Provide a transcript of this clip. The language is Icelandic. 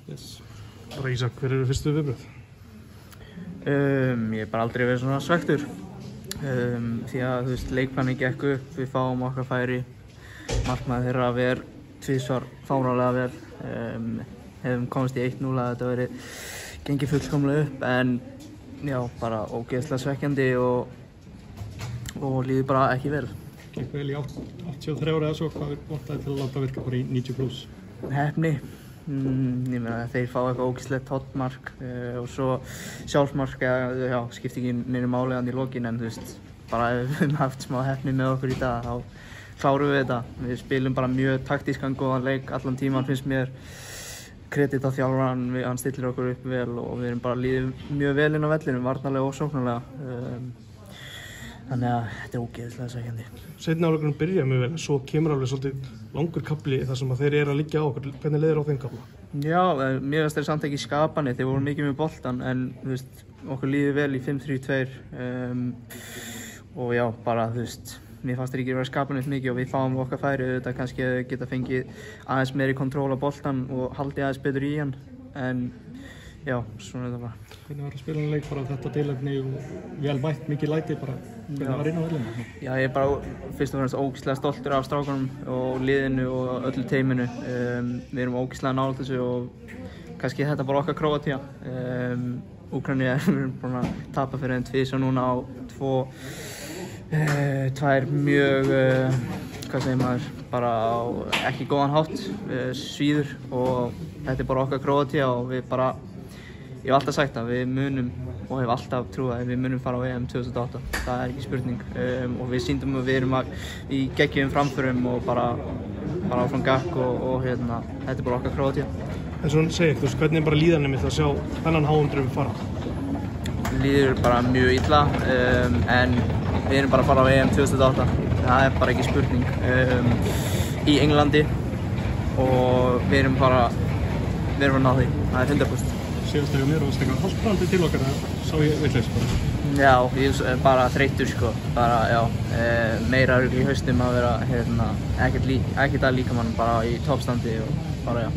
Yes. Bara Ísak, hver eru fyrstu viðbrögð? Ég hef bara aldrei verið svona svekktur. Því að leikplanin gekk upp, við fáum okkar færi. Markmaður þeirra ver tvisvar fáránlega vel. Hefum komist í 1-0 að þetta verið gengið fullkomlega upp, en já, bara ógeðslega svekkjandi og líður bara ekki vel. Gekk vel í 83 ára eða svo, hvað vantaði til að láta virka bara í 90+? Heppni. Ég meina þeir fá eitthvað ógeðslegt hotmark og svo sjálfsmark, já, skipti ekki neinu máli í lokin, en bara ef við höfum haft smá heppni með okkur í dag, þá klárum við þetta. Við spilum bara mjög taktískan góðan leik allan tíman, finnst mér. Kredit á þjálfarann, hann stillir okkur upp vel og við erum bara líðið mjög vel inn á vellinum, varnarlega og sóknarlega. Þannig að þetta er ógeðslega svekkjandi. Seinni hálfleikurinn byrja mjög vel, svo kemur alveg svolítið langur kafli þar sem að þeir eru að liggja á okkur. Hvernig leið á þeim kafla? Já, mér finnst þeir samt ekki skapandi, þeir voru mikið með boltan, en okkur líður vel í 5-3-2 og já, bara mér fannst þeir ekki vera skapandi mikið og við fáum okkar færi, þetta kannski geta fengið aðeins meiri kontról á boltan og haldið aðeins betur í hann, en já, svona þetta bara. Hvernig var að spila leik bara þetta tilefni og vel mætt mikið læti bara, hvernig var inn á vellinu? Já, ég er bara fyrst og fremst ógeðslega stoltur af strákunum og liðinu og öllu teyminu. Við erum ógeðslega nálægt þessu og kannski þetta bara okkar Króatía. Úkraína er búin að tapa fyrir þeim tvisvar núna á tvær mjög, hvað segir maður, bara á ekki góðan hátt, svíður, og þetta er bara okkar Króatía og við bara, ég hef alltaf sagt að við munum og hef alltaf trúið að við munum fara á EM 2008, það er ekki spurning, og við sýndum að við erum í geggjum framförum og bara áfram gakk og þetta er bara okkar Króatía. En svona segja, hvernig er bara líðanum að sjá þennan háum fara? Líður bara mjög illa, en við erum bara að fara á EM 2008, það er bara ekki spurning, í Englandi, og við erum að ná því, það er 100%. Síðast þegar mér varst eitthvað haltbrandi til okkar, sá ég vitleys bara. Já, ég er bara þreyttur bara, já, meira í haustum að vera, ekkert að líkamann bara í toppstandi og bara, já.